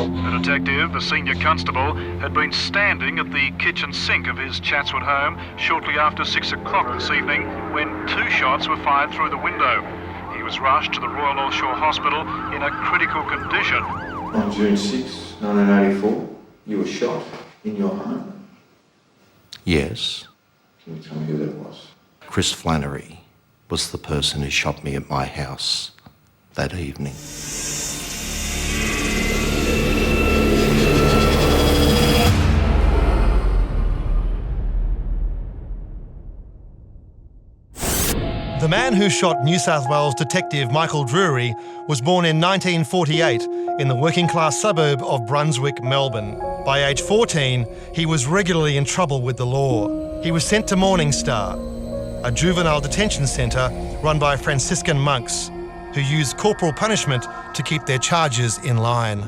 The detective, a senior constable, had been standing at the kitchen sink of his Chatswood home shortly after 6 o'clock this evening when 2 shots were fired through the window. He was rushed to the Royal North Shore Hospital in a critical condition. On June 6, 1984, you were shot in your home? Yes. Can you tell me who that was? Chris Flannery was the person who shot me at my house that evening. The man who shot New South Wales detective Michael Drury was born in 1948 in the working-class suburb of Brunswick, Melbourne. By age 14, he was regularly in trouble with the law. He was sent to Morning Star, a juvenile detention centre run by Franciscan monks who used corporal punishment to keep their charges in line.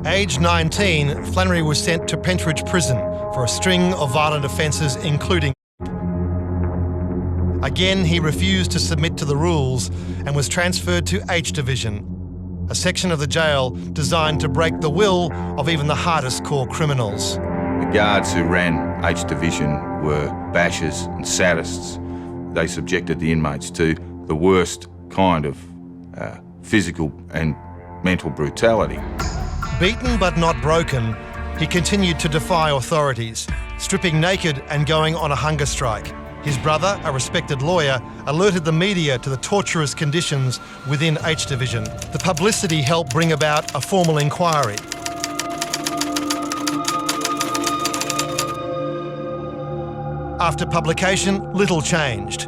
Aged 19, Flannery was sent to Pentridge Prison for a string of violent offences, including Again, he refused to submit to the rules and was transferred to H Division, a section of the jail designed to break the will of even the hardest core criminals. The guards who ran H Division were bashers and sadists. They subjected the inmates to the worst kind of physical and mental brutality. Beaten but not broken, he continued to defy authorities, stripping naked and going on a hunger strike. His brother, a respected lawyer, alerted the media to the torturous conditions within H Division. The publicity helped bring about a formal inquiry. After publication, little changed,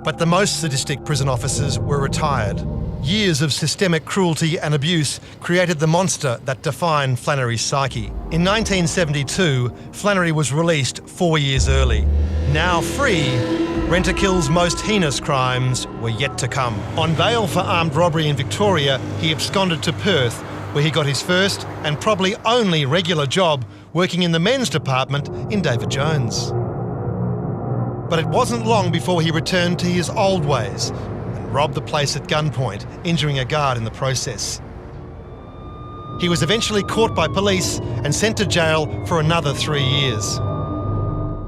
but the most sadistic prison officers were retired. Years of systemic cruelty and abuse created the monster that defined Flannery's psyche. In 1972, Flannery was released 4 years early. Now free, Rent-a-Kill's most heinous crimes were yet to come. On bail for armed robbery in Victoria, he absconded to Perth, where he got his first and probably only regular job working in the men's department in David Jones. But it wasn't long before he returned to his old ways and robbed the place at gunpoint, injuring a guard in the process. He was eventually caught by police and sent to jail for another 3 years.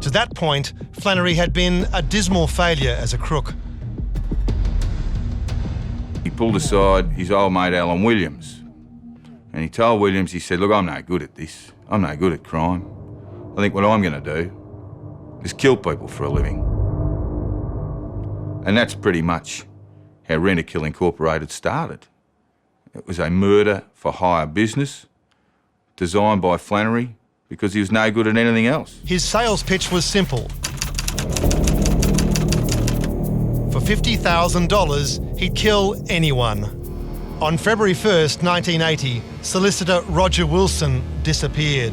To that point, Flannery had been a dismal failure as a crook. He pulled aside his old mate Alan Williams, and he told Williams, he said, look, I'm no good at this. I'm no good at crime. I think what I'm going to do is kill people for a living. And that's pretty much how Rent-a-Kill Incorporated started. It was a murder-for-hire business designed by Flannery because he was no good at anything else. His sales pitch was simple. For $50,000, he'd kill anyone. On February 1st, 1980, solicitor Roger Wilson disappeared.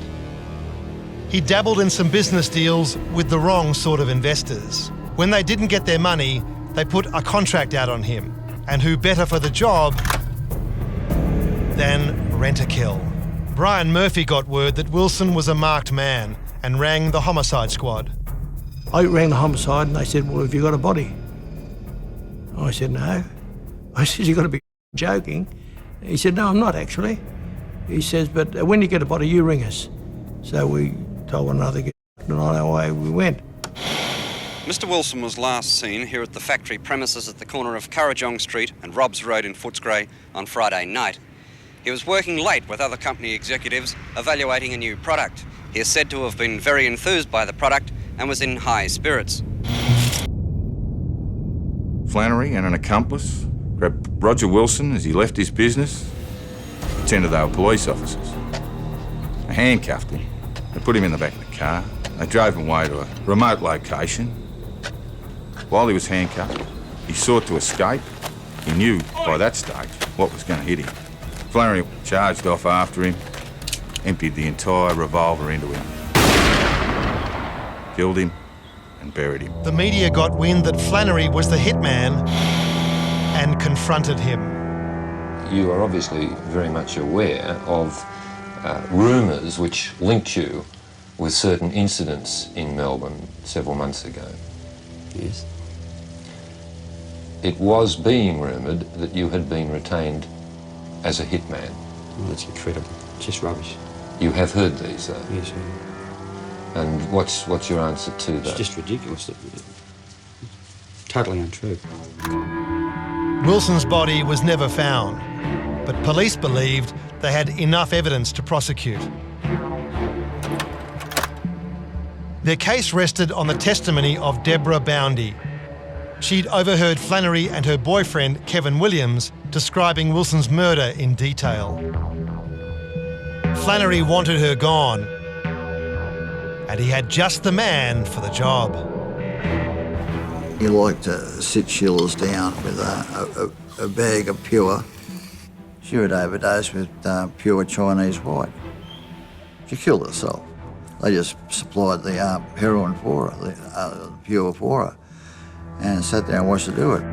He dabbled in some business deals with the wrong sort of investors. When they didn't get their money, they put a contract out on him. And who better for the job than Rent-a-Kill? Brian Murphy got word that Wilson was a marked man and rang the homicide squad. I rang the homicide and they said, well, have you got a body? I said, no. I said, you've got to be joking. He said, no, I'm not actually. He says, but when you get a body, you ring us. So we told one another, and on our way we went. Mr Wilson was last seen here at the factory premises at the corner of Currajong Street and Robbs Road in Footscray on Friday night. He was working late with other company executives evaluating a new product. He is said to have been very enthused by the product and was in high spirits. Flannery and an accomplice grabbed Roger Wilson as he left his business, pretended they were police officers. They handcuffed him, they put him in the back of the car, they drove him away to a remote location. While he was handcuffed, he sought to escape. He knew by that stage what was going to hit him. Flannery charged off after him, emptied the entire revolver into him, killed him and buried him. The media got wind that Flannery was the hitman and confronted him. You are obviously very much aware of rumours which linked you with certain incidents in Melbourne several months ago. Yes. It was being rumoured that you had been retained as a hitman. That's incredible. Just rubbish. You have heard these, though? Yes, sir. And what's your answer to that? It's just ridiculous. Totally untrue. Wilson's body was never found, but police believed they had enough evidence to prosecute. Their case rested on the testimony of Deborah Boundy. She'd overheard Flannery and her boyfriend, Kevin Williams, describing Wilson's murder in detail. Flannery wanted her gone, and he had just the man for the job. He liked to sit Sheila's down with a bag of pure. She would overdose with pure Chinese white. She killed herself. They just supplied the heroin for her, the pure for her, and sat there and watched her do it.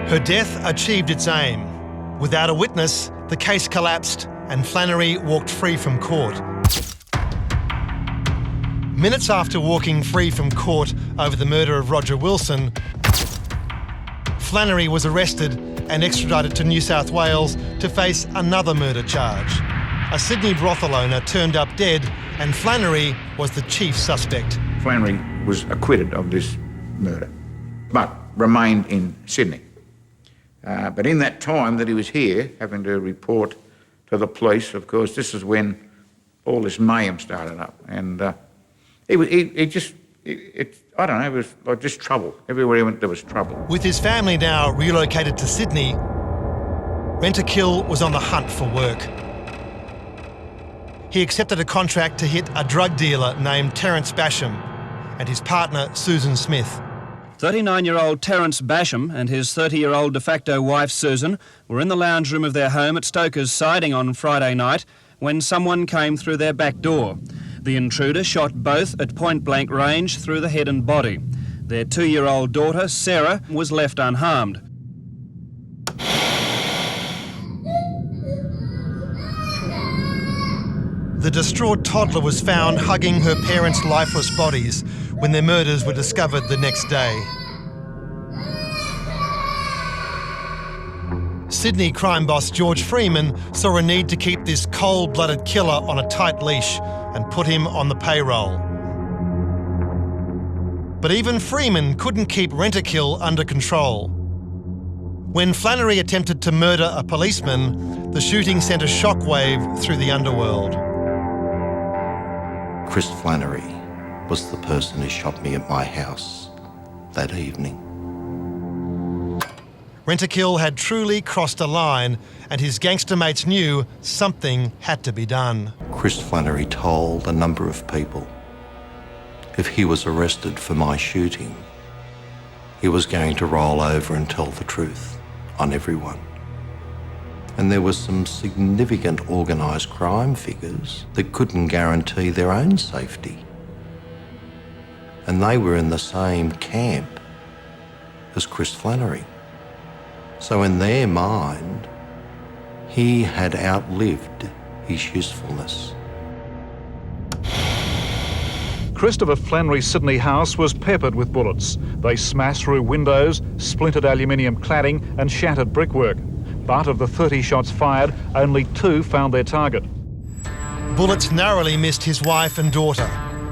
Her death achieved its aim. Without a witness, the case collapsed and Flannery walked free from court. Minutes after walking free from court over the murder of Roger Wilson, Flannery was arrested and extradited to New South Wales to face another murder charge. A Sydney brothel owner turned up dead, and Flannery was the chief suspect. Flannery was acquitted of this murder, but remained in Sydney. But in that time that he was here, having to report to the police, of course, this is when all this mayhem started up. And I don't know, it was like just trouble. Everywhere he went, there was trouble. With his family now relocated to Sydney, Rent-a-Kill was on the hunt for work. He accepted a contract to hit a drug dealer named Terence Basham and his partner, Susan Smith. 39-year-old Terence Basham and his 30-year-old de facto wife, Susan, were in the lounge room of their home at Stoker's Siding on Friday night when someone came through their back door. The intruder shot both at point-blank range through the head and body. Their 2-year-old daughter, Sarah, was left unharmed. The distraught toddler was found hugging her parents' lifeless bodies when their murders were discovered the next day. Sydney crime boss George Freeman saw a need to keep this cold-blooded killer on a tight leash and put him on the payroll. But even Freeman couldn't keep Rent-a-Kill under control. When Flannery attempted to murder a policeman, the shooting sent a shockwave through the underworld. Chris Flannery was the person who shot me at my house that evening. Rent-a-Kill had truly crossed a line, and his gangster mates knew something had to be done. Chris Flannery told a number of people if he was arrested for my shooting, he was going to roll over and tell the truth on everyone. And there were some significant organised crime figures that couldn't guarantee their own safety. And they were in the same camp as Chris Flannery. So in their mind, he had outlived his usefulness. Christopher Flannery's Sydney house was peppered with bullets. They smashed through windows, splintered aluminium cladding and shattered brickwork. But of the 30 shots fired, only 2 found their target. Bullets narrowly missed his wife and daughter,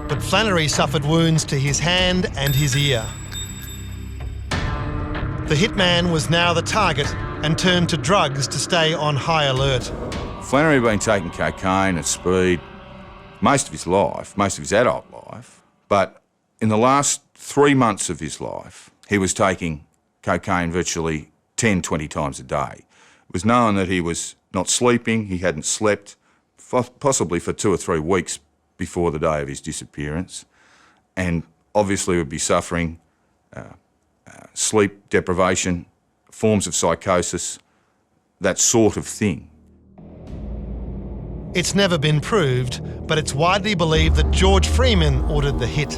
but Flannery suffered wounds to his hand and his ear. The hitman was now the target and turned to drugs to stay on high alert. Flannery had been taking cocaine and speed most of his life, most of his adult life, but in the last 3 months of his life, he was taking cocaine virtually 10, 20 times a day. It was known that he was not sleeping, he hadn't slept, possibly for 2 or 3 weeks before the day of his disappearance, and obviously would be suffering sleep deprivation, forms of psychosis, that sort of thing. It's never been proved, but it's widely believed that George Freeman ordered the hit.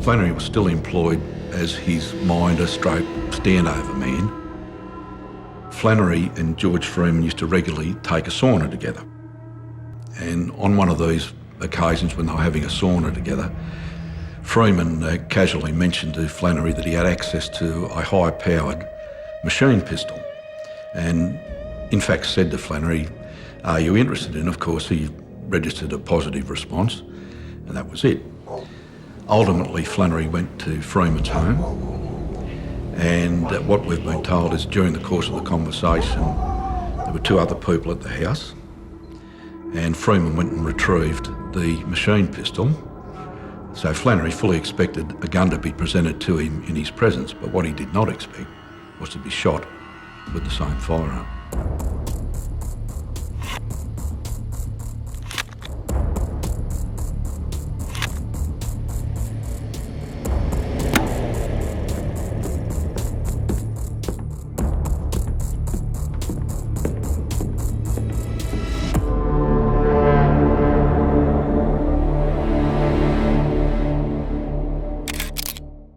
Flannery was still employed as his minder stroke standover man. Flannery and George Freeman used to regularly take a sauna together. And on one of these occasions when they were having a sauna together, Freeman casually mentioned to Flannery that he had access to a high-powered machine pistol. And in fact said to Flannery, "Are you interested?" And of course he registered a positive response, and that was it. Ultimately, Flannery went to Freeman's home, and what we've been told is during the course of the conversation there were two other people at the house, and Freeman went and retrieved the machine pistol. So Flannery fully expected a gun to be presented to him in his presence, but what he did not expect was to be shot with the same firearm.